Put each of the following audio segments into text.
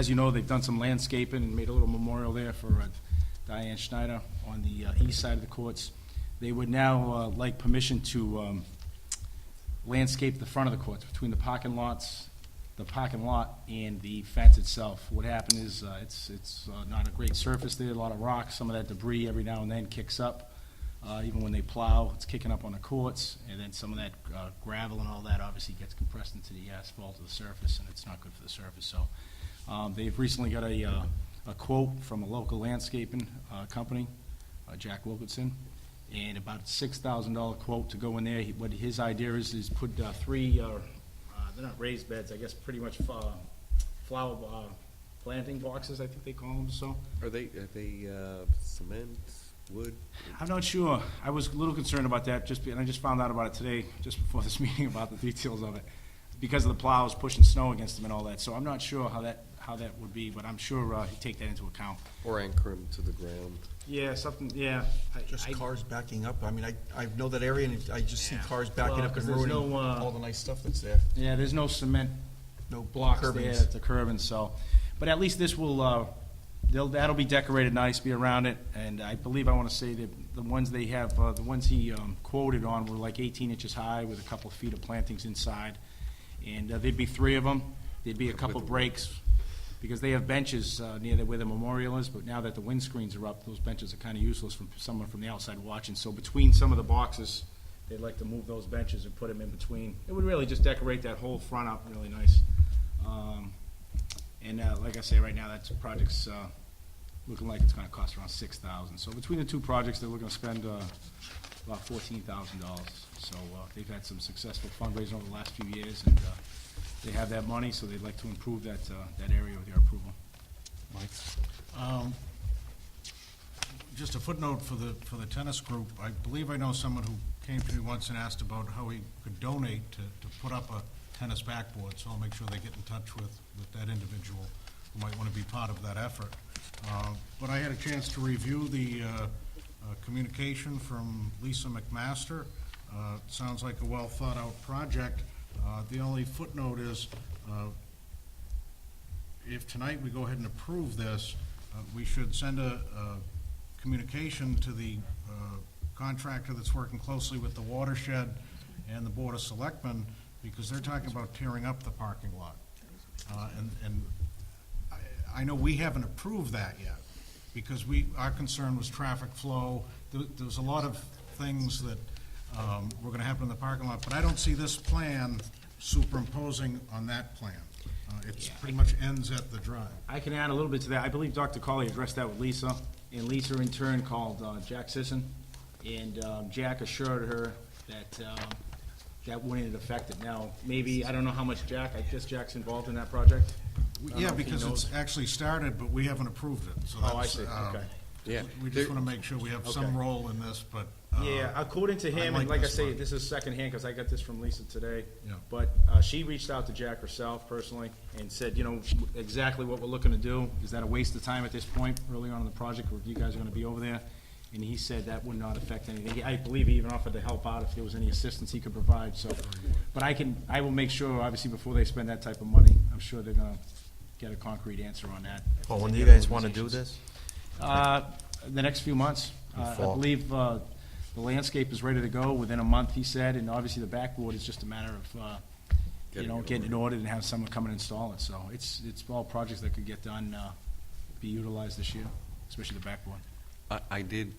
as you know, they've done some landscaping and made a little memorial there for Diane Schneider on the east side of the courts. They would now like permission to landscape the front of the courts between the parking lot and the fence itself. What happened is it's not a great surface there, a lot of rocks, some of that debris every now and then kicks up. Even when they plow, it's kicking up on the courts, and then some of that gravel and all that obviously gets compressed into the asphalt of the surface, and it's not good for the surface. So they've recently got a quote from a local landscaping company, Jack Wilkinson, and about a $6,000 quote to go in there. What his idea is put three, they're not raised beds, I guess pretty much flower planting boxes, I think they call them. So Are they cement, wood? I'm not sure. I was a little concerned about that, and I just found out about it today, just before this meeting, about the details of it, because of the plows pushing snow against them and all that. So I'm not sure how that would be, but I'm sure he'd take that into account. Or anchor them to the ground? Yeah, something. Yeah, Just cars backing up. I mean, I know that area, and I just see cars backing Well, up and 'cause there's ruining no, all the nice stuff that's there. Yeah, there's no cement No blocks there curbings. at the curbing. So, but at least this will. That'll be decorated nice, be around it, and I believe I want to say that the ones they have, the ones he quoted on were like 18 inches high with a couple of feet of plantings inside, and there'd be 3 of them. There'd be a couple breaks because they have benches near where the memorial is, but now that the windscreens are up, those benches are kind of useless from someone from the outside watching. So between some of the boxes, they'd like to move those benches and put them in between. It would really just decorate that whole front up really nice. And like I say, right now, that project's looking like it's going to cost around $6,000. So between the two projects, they're looking to spend about $14,000. So they've had some successful fundraising over the last few years, and they have that money, so they'd like to improve that area with your approval. Mike? Just a footnote for the tennis group. I believe I know someone who came to me once and asked about how he could donate to put up a tennis backboard, so I'll make sure they get in touch with that individual who might want to be part of that effort. But I had a chance to review the communication from Lisa McMaster. Sounds like a well-thought-out project. The only footnote is, if tonight we go ahead and approve this, we should send a communication to the contractor that's working closely with the watershed and the Board of Selectmen, because they're talking about tearing up the parking lot. And I know we haven't approved that yet, because our concern was traffic flow. There's a lot of things that were gonna happen in the parking lot, but I don't see this plan superimposing on that plan. It's pretty much ends at the drive. I can add a little bit to that. I believe Dr. Colley addressed that with Lisa, and Lisa in turn called Jack Sisson, and Jack assured her that that wouldn't affect it. Now, maybe, I don't know how much Jack, I guess Jack's involved in that project? I don't know Yeah, if he because knows. it's actually started, but we haven't approved it, so Oh, I that's, see, okay. Yeah. we just wanna make sure we have some Okay. role in this, but. Yeah, according to him, I and like like I this say, one. this is secondhand, because I got this from Lisa today. Yeah. But she reached out to Jack herself personally and said, you know, exactly what we're looking to do. Is that a waste of time at this point, early on in the project, where you guys are gonna be over there? And he said that would not affect anything. I believe he even offered to help out if there was any assistance he could provide, so. But I will make sure, obviously, before they spend that type of money, I'm sure they're gonna get a concrete answer on that. Paul, when do you guys want to do this? The next few months. I fall. believe the landscape is ready to go within a month, he said, and obviously the backboard is just a matter of, getting it ordered and have someone come and install it. So it's all projects that could get done, be utilized this year, especially the backboard. I did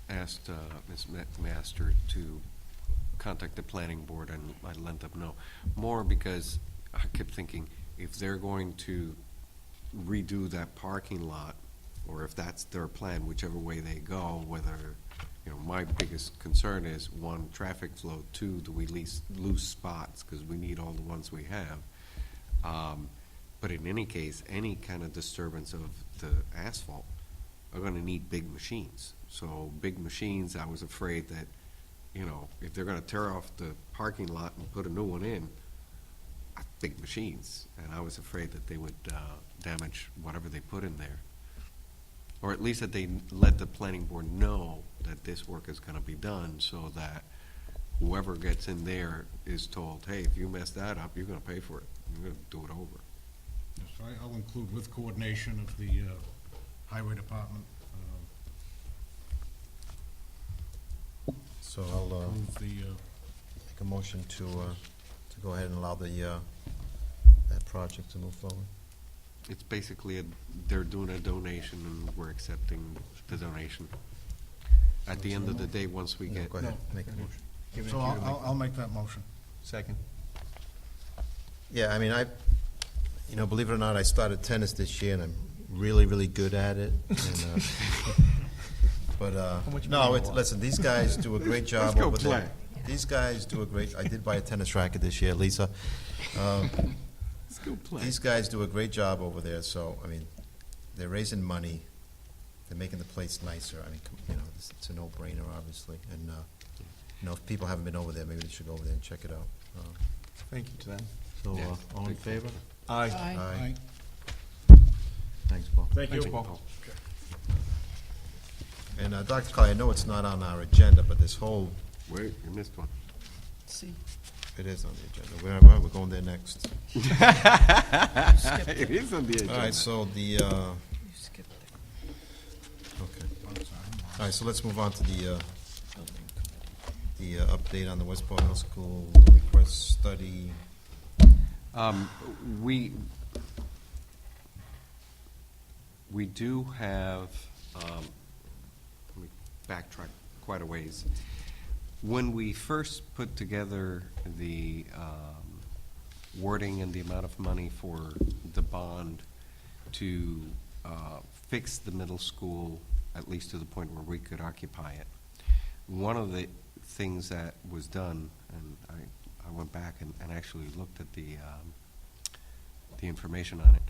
ask Ms. Master to contact the planning board, and I let them know. More because I kept thinking, if they're going to redo that parking lot, or if that's their plan, whichever way they go, whether, my biggest concern is, 1, traffic flow, 2, do we lose spots, because we need all the ones we have. But in any case, any kind of disturbance of the asphalt are gonna need big machines. So big machines, I was afraid that, if they're gonna tear off the parking lot and put a new one in, big machines, and I was afraid that they would damage whatever they put in there. Or at least that they let the planning board know that this work is gonna be done, so that whoever gets in there is told, hey, if you mess that up, you're gonna pay for it, you're gonna do it over. Yes, I'll include with coordination of the Highway Department, So I'll approve the, make a motion to go ahead and allow that project to move forward. It's basically, they're doing a donation and we're accepting the donation. At the end of the day, once we No, get, go ahead, make a motion. Give it so to you to make- I'll make that motion. Second. Yeah, I mean, believe it or not, I started tennis this year, and I'm really, really good at it. And, but, much no, money you want? listen, these guys do a great job go over there. play. These guys do a great, I did buy a tennis racket this year, Lisa. let's go play. These guys do a great job over there, so, I mean, they're raising money, they're making the place nicer. I mean, it's a no-brainer, obviously. And, if people haven't been over there, maybe they should go over there and check it out. Thank you to them. So, Yeah, all in big fan. favor? Aye. Aye. Aye. Thanks, Paul. Thank you. Thanks, Paul. And, Dr. Colley, I know it's not on our agenda, but this whole, Wait, you missed one. it is on the agenda. We're going there next. It is on the agenda. All right, so the, okay. All right, so let's move on to the update on the Westport Middle School request study. We do have, let me backtrack quite a ways. When we first put together the wording and the amount of money for the bond to fix the middle school, at least to the point where we could occupy it, one of the things that was done, and I went back and actually looked at the information on it.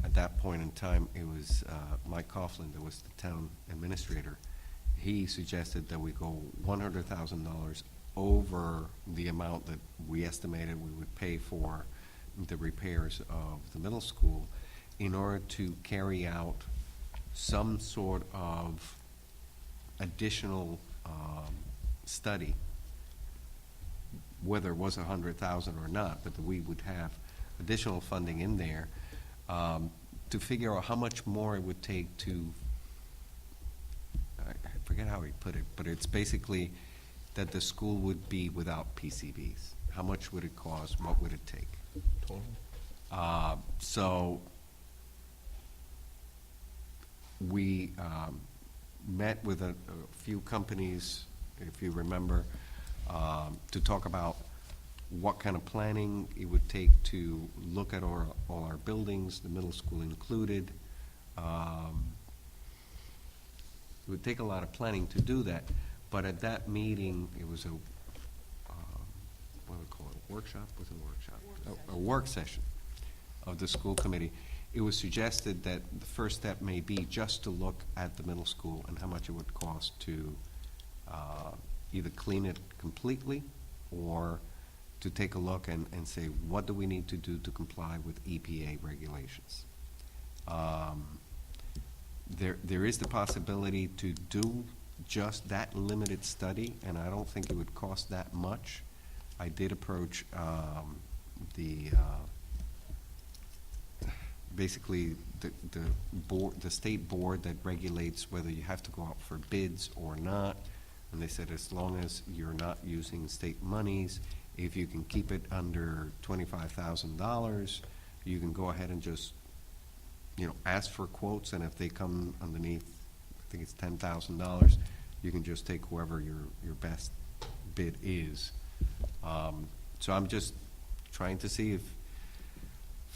At that point in time, it was Mike Coughlin that was the town administrator. He suggested that we go $100,000 over the amount that we estimated we would pay for the repairs of the middle school in order to carry out some sort of additional study, whether it was 100,000 or not, but that we would have additional funding in there to figure out how much more it would take to, I forget how he put it, but it's basically that the school would be without PCBs. How much would it cost? What would it take? Total. So we met with a few companies, if you remember, to talk about what kind of planning it would take to look at all our buildings, the middle school included. It would take a lot of planning to do that, but at that meeting, it was a, what do we call it, a workshop? Was it a workshop? A work session of the school committee. It was suggested that the first step may be just to look at the middle school and how much it would cost to either clean it completely or to take a look and say, what do we need to do to comply with EPA regulations? There is the possibility to do just that limited study, and I don't think it would cost that much. I did approach basically the board, the state board that regulates whether you have to go out for bids or not, and they said as long as you're not using state monies, if you can keep it under $25,000, you can go ahead and just, ask for quotes, and if they come underneath, I think it's $10,000, you can just take whoever your best bid is. So I'm just trying to see if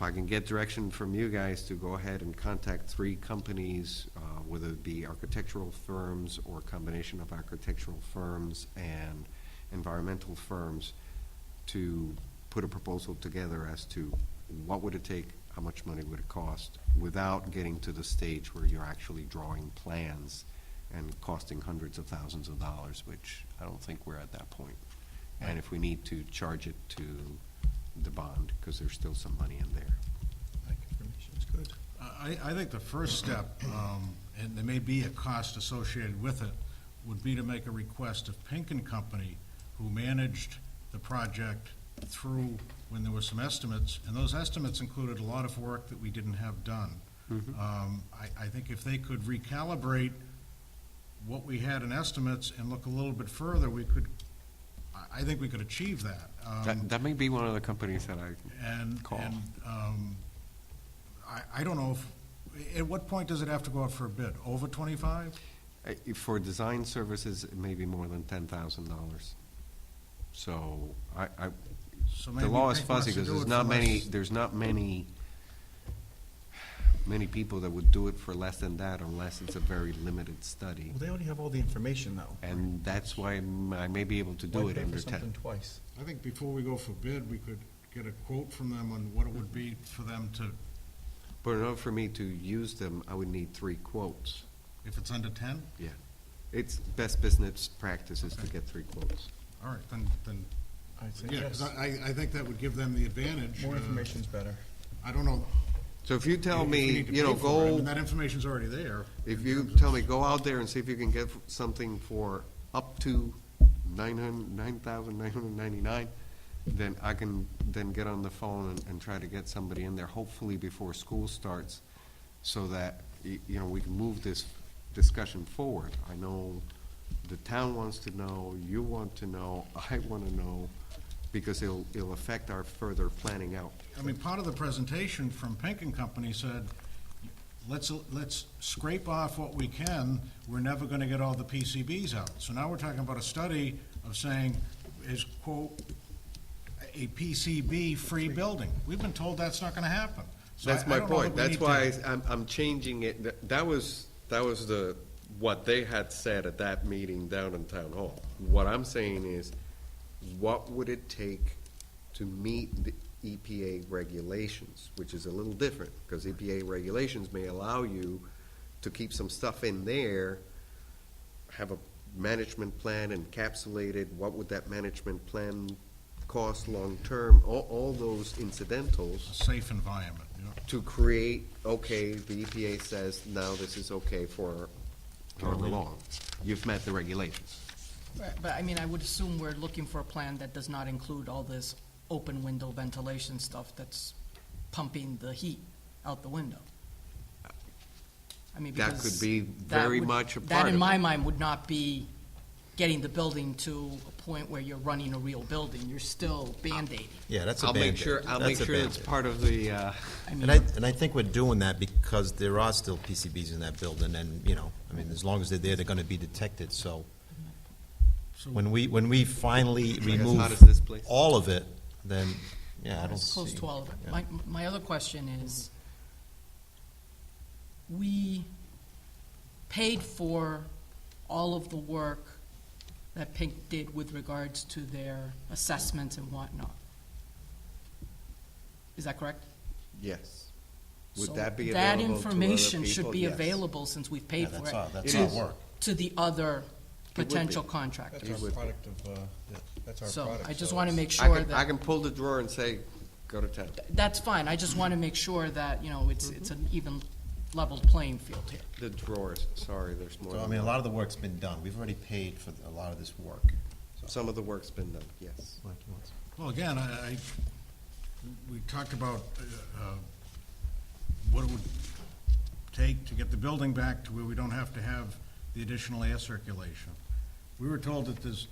I can get direction from you guys to go ahead and contact 3 companies, whether it be architectural firms or a combination of architectural firms and environmental firms, to put a proposal together as to what would it take, how much money would it cost, without getting to the stage where you're actually drawing plans and costing hundreds of thousands of dollars, which I don't think we're at that point. And if we need to charge it to the bond, because there's still some money in there. That information is good. I think the first step, and there may be a cost associated with it, would be to make a request of Pink and Company, who managed the project through when there were some estimates, and those estimates included a lot of work that we didn't have done. I think if they could recalibrate what we had in estimates and look a little bit further, I think we could achieve that. That may be one of the companies that I call. I don't know at what point does it have to go out for a bid? Over 25? For design services, it may be more than $10,000. So So the maybe law is Pink wants fuzzy to because do there's it not for many, less. there's not many people that would do it for less than that unless it's a very limited study. Well, they already have all the information though. And that's why I may be able to do Why it pay for under something 10. twice? I think before we go for bid, we could get a quote from them on what it would be for them to, But in order for me to use them, I would need 3 quotes. if it's under 10? Yeah. It's best business practices to get 3 quotes. All right, then, I'd say yeah, 'cause yes. I think that would give them the advantage. More information's better. I don't know. So if you tell if me, need to you know, pay for it. I mean, go, that information's already there. if in you terms of- tell me, go out there and see if you can get something for up to $9,999, then I can then get on the phone and try to get somebody in there, hopefully before school starts, so that, you know, we can move this discussion forward. I know the town wants to know, you want to know, I want to know, because it'll affect our further planning out. I mean, part of the presentation from Pink and Company said, let's scrape off what we can, we're never gonna get all the PCBs out. So now we're talking about a study of saying, is quote, a PCB-free building. We've been told that's not gonna happen. So That's I my don't know point. that we That's need why to- I'm changing it. That was what they had said at that meeting down in Town Hall. What I'm saying is, what would it take to meet the EPA regulations, which is a little different, because EPA regulations may allow you to keep some stuff in there, have a management plan encapsulated, what would that management plan cost long-term, all those incidentals A safe environment, you know? to create, okay, the EPA says, now this is okay for however long. You've met the regulations. Right, but I mean, I would assume we're looking for a plan that does not include all this open window ventilation stuff that's pumping the heat out the window. I mean, That because could be that very would- much a part That, in of my it. mind, would not be getting the building to a point where you're running a real building. You're still Band-Aiding. Yeah, that's a I'll make Band-Aid. sure, I'll That's make a sure it's Band-Aid. part of the, I mean, And I think we're doing that because there are still PCBs in that building, and, you know, I mean, as long as they're there, they're gonna be detected, so So- when we finally Like as hot as remove this place? all of it, then, yeah, I don't see. Close to all of it. yeah. My other question is, we paid for all of the work that Pink did with regards to their assessments and whatnot. Is that correct? yes. So Would that be that available to other information should people? be Yes. available, since we've paid Yeah, for that's it. our- that's It our is. work. To the other be. potential That's contractors. It our would be. product of, that's our So product. I just so want to it's- make I sure can, I that, can pull the drawer and say, go to town. that's fine. I just want to make sure that, you know, it's Mm-hmm. an even leveled playing field here. The drawers, sorry, there's more. So, I than mean, a one. lot of the work's been done. We've already paid for a lot of this work. So- Some of the work's been done, yes. Mike, you want some? Well, again, we talked about what it would take to get the building back to where we don't have to have the additional air circulation. We were told that there's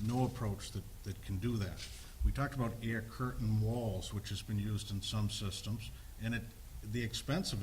no approach that can do that. We talked about air curtain walls, which has been used in some systems, and the expense of it